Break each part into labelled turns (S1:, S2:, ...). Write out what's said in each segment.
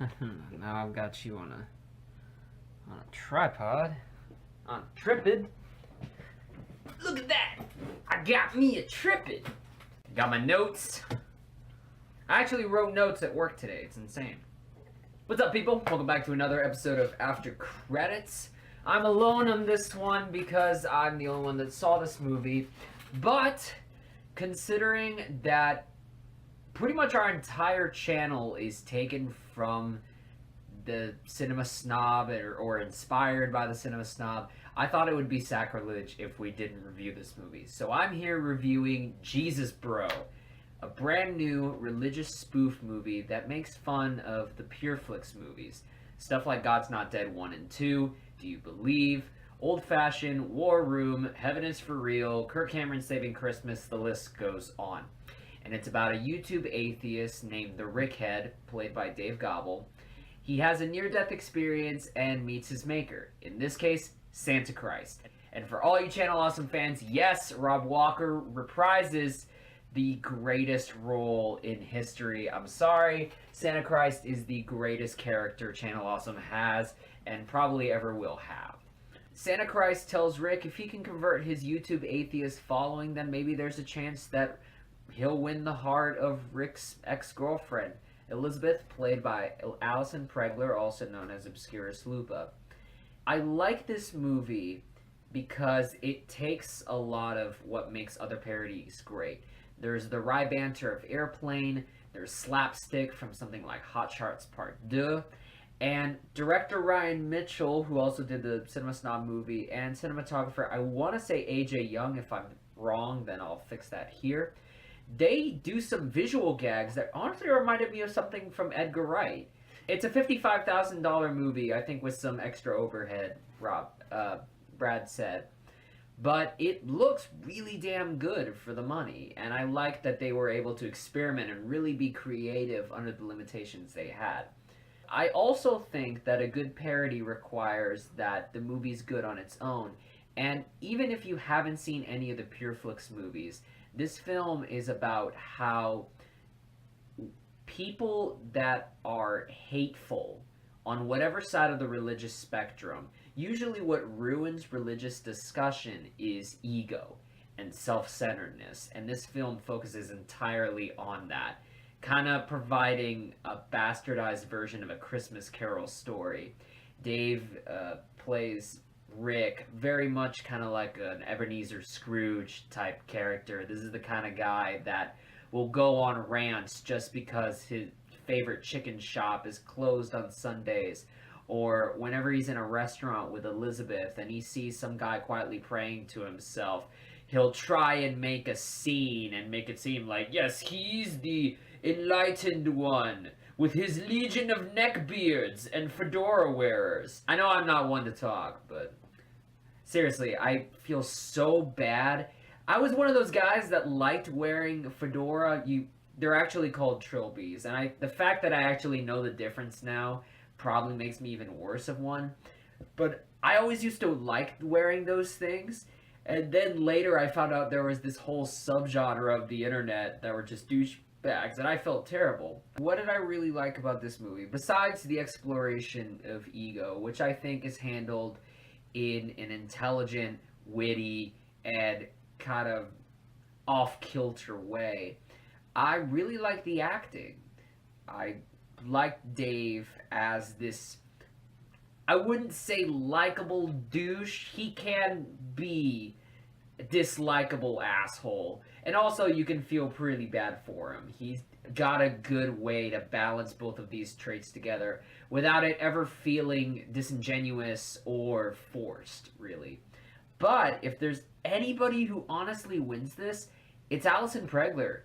S1: Now I've got you on a tripod, on a tripod. Look at that! I got me a tripod. Got my notes. I actually wrote notes at work today. It's insane. What's up, people? Welcome back to another episode of After Credits. I'm alone on this one because I'm the only one that saw this movie. But considering that pretty much our entire channel is taken from the Cinema Snob or inspired by the Cinema Snob, I thought it would be sacrilege if we didn't review this movie. So I'm here reviewing Jesus Bro, a brand new religious spoof movie that makes fun of the PureFlix movies. Stuff like God's Not Dead 1 and 2, Do You Believe, Old Fashioned, War Room, Heaven is for Real, Kirk Cameron Saving Christmas, the list goes on. And it's about a YouTube atheist named the Rickhead, played by Dave Gobble. He has a near-death experience and meets his maker, in this case, Santa Christ. And for all you Channel Awesome fans, yes, Rob Walker reprises the greatest role in history. I'm sorry, Santa Christ is the greatest character Channel Awesome has and probably ever will have. Santa Christ tells Rick if he can convert his YouTube atheist following, then maybe there's a chance that he'll win the heart of Rick's ex-girlfriend, Elizabeth, played by Alison Pregler, also known as Obscurus Lupa. I like this movie because it takes a lot of what makes other parodies great. There's the wry banter of Airplane, there's slapstick from something like Hot Shots Part 2, and director Ryan Mitchell, who also did the Cinema Snob movie, and cinematographer, I want to say AJ Young. If I'm wrong, then I'll fix that here. They do some visual gags that honestly reminded me of something from Edgar Wright. It's a $55,000 movie, I think, with some extra overhead, Brad said. But it looks really damn good for the money, and I like that they were able to experiment and really be creative under the limitations they had. I also think that a good parody requires that the movie's good on its own, and even if you haven't seen any of the PureFlix movies, this film is about how people that are hateful on whatever side of the religious spectrum, usually what ruins religious discussion is ego and self-centeredness, and this film focuses entirely on that, kind of providing a bastardized version of A Christmas Carol story. Dave plays Rick very much kind of like an Ebenezer Scrooge type character. This is the kind of guy that will go on rants just because his favorite chicken shop is closed on Sundays, or whenever he's in a restaurant with Elizabeth and he sees some guy quietly praying to himself, he'll try and make a scene and make it seem like, yes, he's the enlightened one with his legion of neckbeards and fedora wearers. I know I'm not one to talk, but seriously, I feel so bad. I was one of those guys that liked wearing fedora. They're actually called trilbies, and the fact that I actually know the difference now probably makes me even worse of one. But I always used to like wearing those things, and then later I found out there was this whole subgenre of the internet that were just douchebags, and I felt terrible. What did I really like about this movie? Besides the exploration of ego, which I think is handled in an intelligent, witty, and kind of off-kilter way, I really like the acting. I like Dave as this, I wouldn't say likable douche. He can be a dislikable asshole. And also you can feel pretty bad for him. He's got a good way to balance both of these traits together without it ever feeling disingenuous or forced, really. But if there's anybody who honestly wins this, it's Alison Pregler.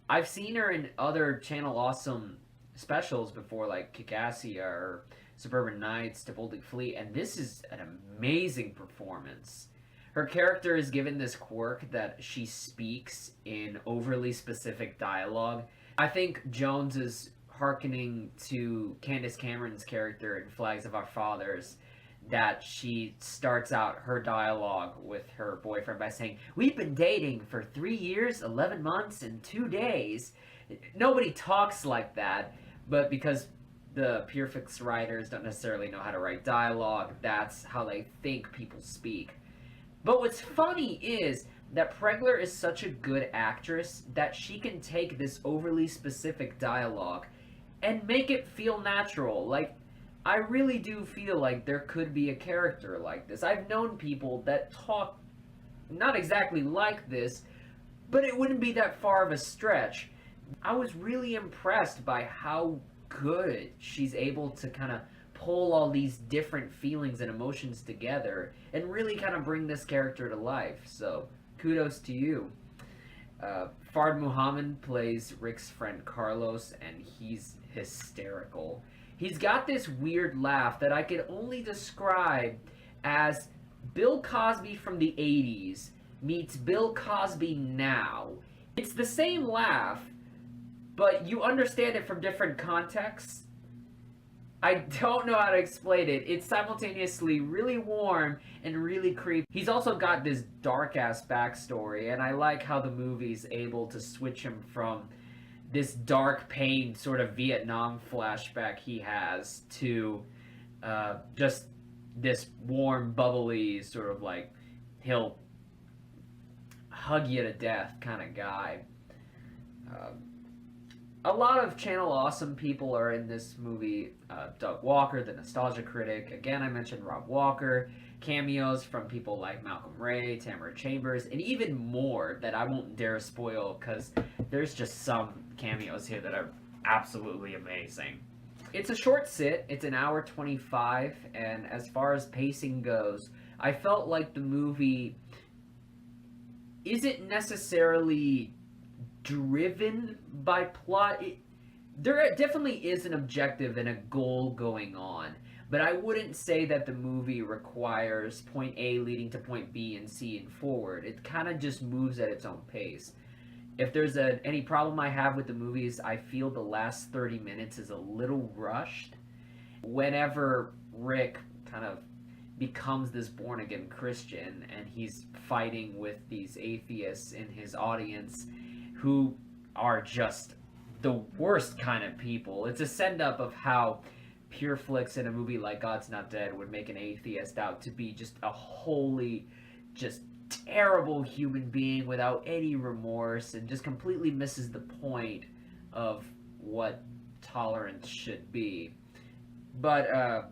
S1: I've seen her in other Channel Awesome specials before, like Kick-Assia or Suburban Nights, To Boldly Flee, and this is an amazing performance. Her character is given this quirk that she speaks in overly specific dialogue. I think Jones is hearkening to Candace Cameron's character in Flags of Our Fathers, that she starts out her dialogue with her boyfriend by saying, "We've been dating for 3 years, 11 months, and 2 days." Nobody talks like that, but because the Purefix writers don't necessarily know how to write dialogue. That's how they think people speak. But what's funny is that Pregler is such a good actress that she can take this overly specific dialogue and make it feel natural. Like, I really do feel like there could be a character like this. I've known people that talk not exactly like this, but it wouldn't be that far of a stretch. I was really impressed by how good she's able to kind of pull all these different feelings and emotions together and really kind of bring this character to life. So, kudos to you. Fard Muhammad plays Rick's friend Carlos, and he's hysterical. He's got this weird laugh that I could only describe as Bill Cosby from the 80s meets Bill Cosby now. It's the same laugh, but you understand it from different contexts. I don't know how to explain it. It's simultaneously really warm and really creepy. He's also got this dark-ass backstory, and I like how the movie's able to switch him from this dark, pained sort of Vietnam flashback he has to just this warm, bubbly, sort of like, he'll hug you to death kind of guy. A lot of Channel Awesome people are in this movie. Doug Walker, the Nostalgia Critic. Again, I mentioned Rob Walker. Cameos from people like Malcolm Ray, Tamara Chambers, and even more that I won't dare spoil because there's just some cameos here that are absolutely amazing. It's a short sit. It's an hour 25, and as far as pacing goes, I felt like the movie isn't necessarily driven by plot. There definitely is an objective and a goal going on, but I wouldn't say that the movie requires point A leading to point B and C and forward. It kind of just moves at its own pace. If there's any problem I have with the movies, I feel the last 30 minutes is a little rushed. Whenever Rick kind of becomes this born-again Christian and he's fighting with these atheists in his audience who are just the worst kind of people. It's a send-up of how Pure Flix in a movie like God's Not Dead would make an atheist out to be just a wholly, just terrible human being without any remorse and just completely misses the point of what tolerance should be. But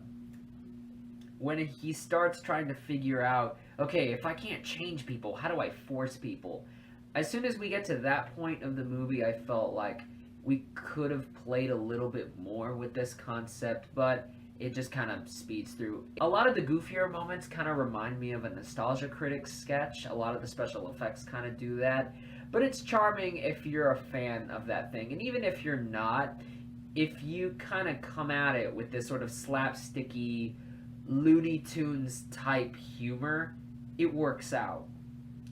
S1: when he starts trying to figure out, okay, if I can't change people, how do I force people? As soon as we get to that point of the movie, I felt like we could have played a little bit more with this concept, but it just kind of speeds through. A lot of the goofier moments kind of remind me of a Nostalgia Critic sketch. A lot of the special effects kind of do that, but it's charming if you're a fan of that thing. And even if you're not, if you kind of come at it with this sort of slapsticky, Looney Tunes type humor, it works out.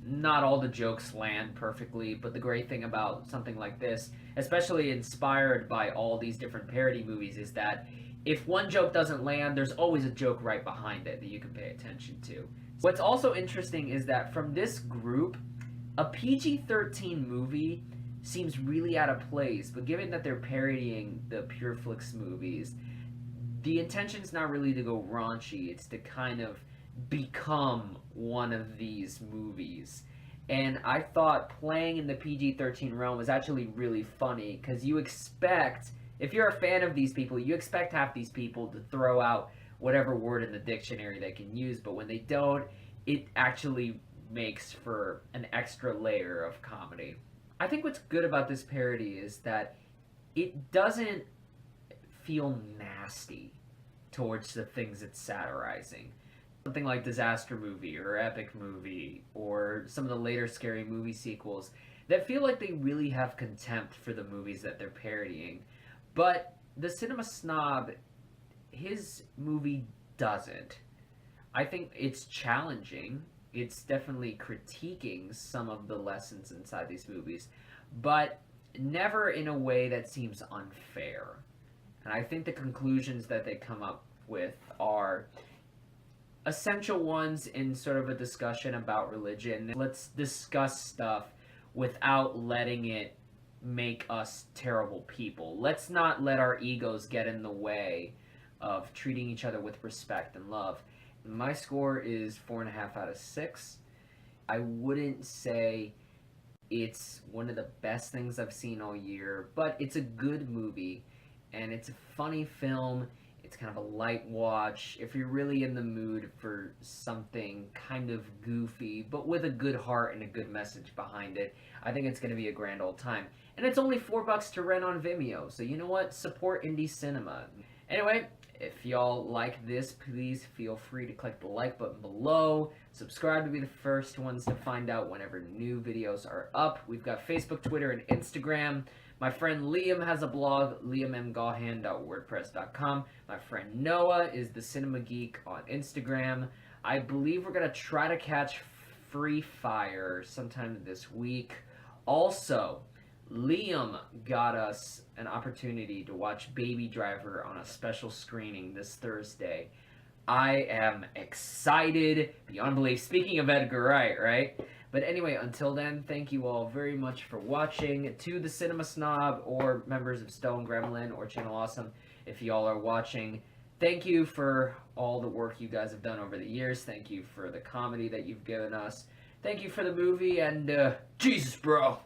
S1: Not all the jokes land perfectly, but the great thing about something like this, especially inspired by all these different parody movies, is that if one joke doesn't land, there's always a joke right behind it that you can pay attention to. What's also interesting is that from this group, a PG-13 movie seems really out of place, but given that they're parodying the Pure Flix movies, the intention's not really to go raunchy, it's to kind of become one of these movies. And I thought playing in the PG-13 realm was actually really funny, because you expect, if you're a fan of these people, you expect half these people to throw out whatever word in the dictionary they can use, but when they don't, it actually makes for an extra layer of comedy. I think what's good about this parody is that it doesn't feel nasty towards the things it's satirizing. Something like Disaster Movie or Epic Movie or some of the later Scary Movie sequels that feel like they really have contempt for the movies that they're parodying. But the Cinema Snob, his movie doesn't. I think it's challenging. It's definitely critiquing some of the lessons inside these movies, but never in a way that seems unfair. And I think the conclusions that they come up with are essential ones in sort of a discussion about religion. Let's discuss stuff without letting it make us terrible people. Let's not let our egos get in the way of treating each other with respect and love. My score is 4.5 out of 6. I wouldn't say it's one of the best things I've seen all year, but it's a good movie, and it's a funny film. It's kind of a light watch if you're really in the mood for something kind of goofy, but with a good heart and a good message behind it. I think it's going to be a grand old time. And it's only $4 to rent on Vimeo, so you know what? Support indie cinema. Anyway, if y'all like this, please feel free to click the like button below. Subscribe to be the first ones to find out whenever new videos are up. We've got Facebook, Twitter, and Instagram. My friend Liam has a blog, liammgahan.wordpress.com. My friend Noah is the Cinema Geek on Instagram. I believe we're going to try to catch Free Fire sometime this week. Also, Liam got us an opportunity to watch Baby Driver on a special screening this Thursday. I am excited beyond belief. Speaking of Edgar Wright, right? But anyway, until then, thank you all very much for watching. To the Cinema Snob or members of Stone Gremlin or Channel Awesome, if y'all are watching, thank you for all the work you guys have done over the years. Thank you for the comedy that you've given us. Thank you for the movie, and Jesus, bro.